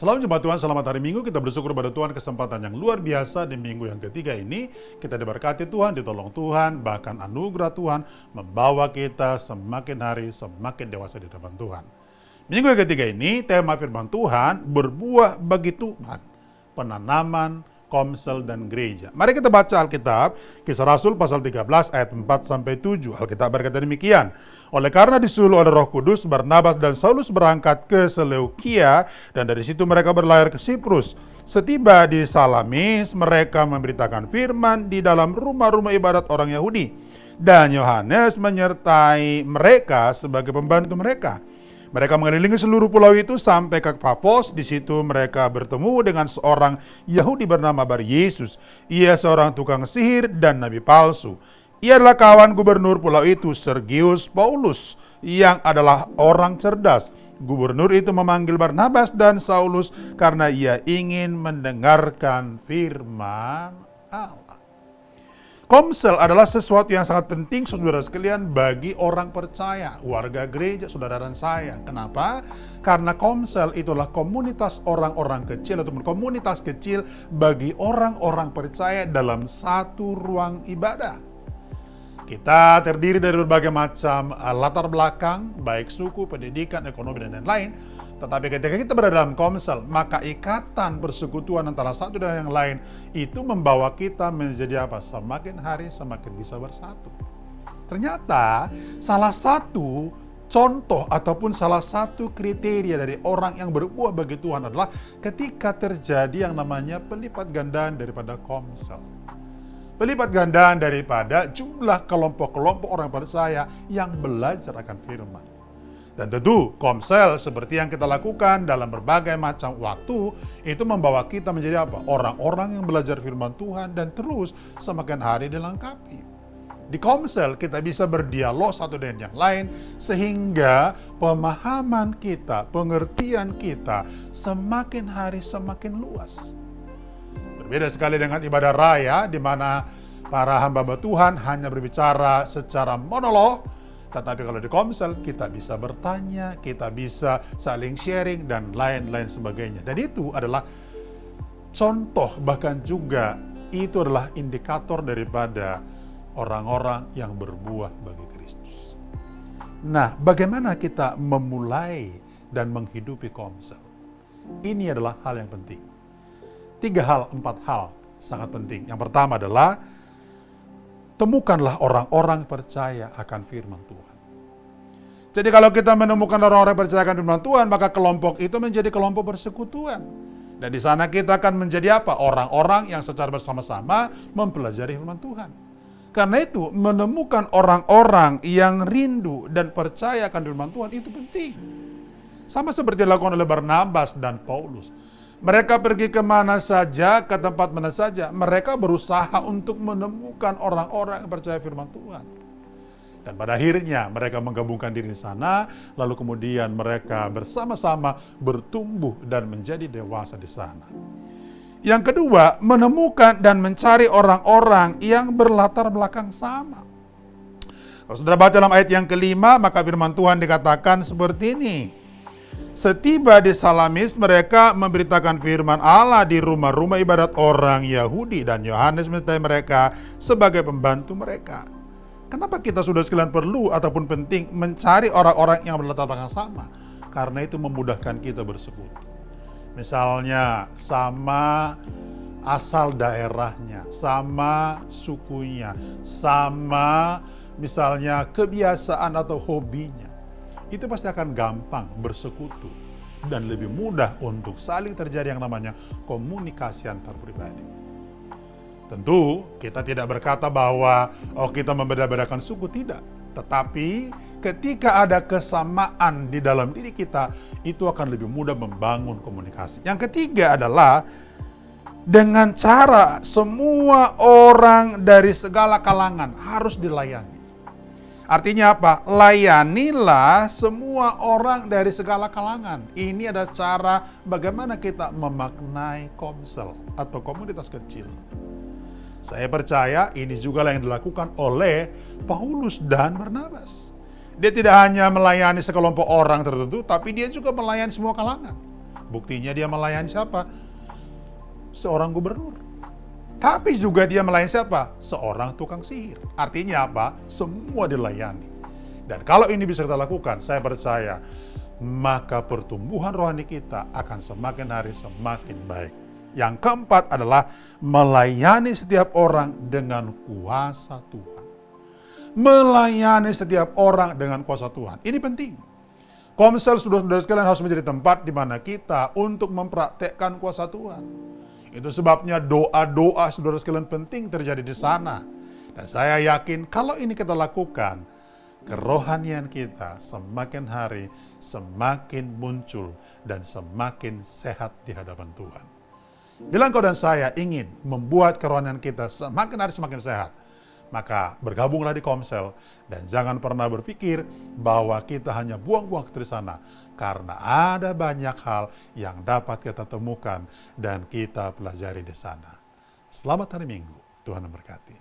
Selamat jumpa Tuhan, selamat hari Minggu. Kita bersyukur pada Tuhan kesempatan yang luar biasa di minggu yang ketiga ini. Kita diberkati Tuhan, ditolong Tuhan, bahkan anugerah Tuhan membawa kita semakin hari semakin dewasa di depan Tuhan. Minggu yang ketiga ini tema firman Tuhan berbuah bagi Tuhan, penanaman, komsel, dan gereja. Mari kita baca Alkitab, Kisah Rasul pasal 13 ayat 4-7. Alkitab berkata demikian. Oleh karena disuruh oleh Roh Kudus, Barnabas dan Saulus berangkat ke Seleukia, dan dari situ mereka berlayar ke Siprus. Setiba di Salamis, mereka memberitakan firman di dalam rumah-rumah ibadat orang Yahudi. Dan Yohanes menyertai mereka sebagai pembantu mereka. Mereka mengelilingi seluruh pulau itu sampai ke Pafos. Di situ mereka bertemu dengan seorang Yahudi bernama Bar Yesus. Ia seorang tukang sihir dan nabi palsu. Ia adalah kawan gubernur pulau itu, Sergius Paulus, yang adalah orang cerdas. Gubernur itu memanggil Barnabas dan Saulus karena ia ingin mendengarkan firman Allah. Komsel adalah sesuatu yang sangat penting, saudara sekalian, bagi orang percaya, warga gereja, saudara dan saya. Kenapa? Karena komsel itulah komunitas orang-orang kecil ataupun komunitas kecil bagi orang-orang percaya dalam satu ruang ibadah. Kita terdiri dari berbagai macam latar belakang, baik suku, pendidikan, ekonomi, dan lain-lain. Tetapi ketika kita berada dalam komsel, maka ikatan persekutuan antara satu dan yang lain itu membawa kita menjadi apa? Semakin hari semakin bisa bersatu. Ternyata salah satu contoh ataupun salah satu kriteria dari orang yang berbuah bagi Tuhan adalah ketika terjadi yang namanya pelipat gandaan daripada komsel. Pelipat gandaan daripada jumlah kelompok-kelompok orang percaya yang belajar akan firman. Dan tentu komsel seperti yang kita lakukan dalam berbagai macam waktu itu membawa kita menjadi apa? Orang-orang yang belajar firman Tuhan dan terus semakin hari dilengkapi. Di komsel kita bisa berdialog satu dengan yang lain sehingga pemahaman kita, pengertian kita semakin hari semakin luas. Berbeda sekali dengan ibadah raya di mana para hamba Tuhan hanya berbicara secara monolog. Tetapi kalau di komsel kita bisa bertanya, kita bisa saling sharing dan lain-lain sebagainya. Dan itu adalah contoh, bahkan juga itu adalah indikator daripada orang-orang yang berbuah bagi Kristus. Nah, bagaimana kita memulai dan menghidupi komsel? Ini adalah hal yang penting. 4 hal sangat penting. Yang pertama adalah temukanlah orang-orang percaya akan firman Tuhan. Jadi kalau kita menemukan orang-orang percaya akan firman Tuhan, maka kelompok itu menjadi kelompok persekutuan. Dan di sana kita akan menjadi apa? Orang-orang yang secara bersama-sama mempelajari firman Tuhan. Karena itu menemukan orang-orang yang rindu dan percaya akan firman Tuhan itu penting. Sama seperti dilakukan oleh Barnabas dan Paulus. Mereka pergi kemana saja, ke tempat mana saja. Mereka berusaha untuk menemukan orang-orang yang percaya firman Tuhan. Dan pada akhirnya mereka menggabungkan diri di sana, lalu kemudian mereka bersama-sama bertumbuh dan menjadi dewasa di sana. Yang kedua, menemukan dan mencari orang-orang yang berlatar belakang sama. Kalau saudara baca dalam ayat yang kelima, maka firman Tuhan dikatakan seperti ini. Setiba di Salamis, mereka memberitakan firman Allah di rumah-rumah ibadat orang Yahudi, dan Yohanes menyertai mereka sebagai pembantu mereka. Kenapa kita sudah sekalian perlu ataupun penting mencari orang-orang yang berlatar belakang sama? Karena itu memudahkan kita bersekutu. Misalnya sama asal daerahnya, sama sukunya, sama misalnya kebiasaan atau hobinya. Itu pasti akan gampang bersekutu dan lebih mudah untuk saling terjadi yang namanya komunikasi antar pribadi. Tentu kita tidak berkata bahwa kita membeda-bedakan suku, tidak. Tetapi ketika ada kesamaan di dalam diri kita, itu akan lebih mudah membangun komunikasi. Yang ketiga adalah dengan cara semua orang dari segala kalangan harus dilayani. Artinya apa? Layanilah semua orang dari segala kalangan. Ini ada cara bagaimana kita memaknai komsel atau komunitas kecil. Saya percaya ini juga yang dilakukan oleh Paulus dan Barnabas. Dia tidak hanya melayani sekelompok orang tertentu, tapi dia juga melayani semua kalangan. Buktinya dia melayani siapa? Seorang gubernur. Tapi juga dia melayani siapa? Seorang tukang sihir. Artinya apa? Semua dilayani. Dan kalau ini bisa kita lakukan, saya percaya, maka pertumbuhan rohani kita akan semakin hari semakin baik. Yang keempat adalah melayani setiap orang dengan kuasa Tuhan. Melayani setiap orang dengan kuasa Tuhan. Ini penting. Komsel, saudara-saudara sekalian, harus menjadi tempat di mana kita untuk mempraktekkan kuasa Tuhan. Itu sebabnya doa-doa saudara sekalian penting terjadi di sana. Dan saya yakin kalau ini kita lakukan, kerohanian kita semakin hari semakin muncul dan semakin sehat di hadapan Tuhan. Bila engkau dan saya ingin membuat kerohanian kita semakin hari semakin sehat, maka bergabunglah di Komsel dan jangan pernah berpikir bahwa kita hanya buang-buang ke sana, karena ada banyak hal yang dapat kita temukan dan kita pelajari di sana. Selamat hari Minggu, Tuhan memberkati.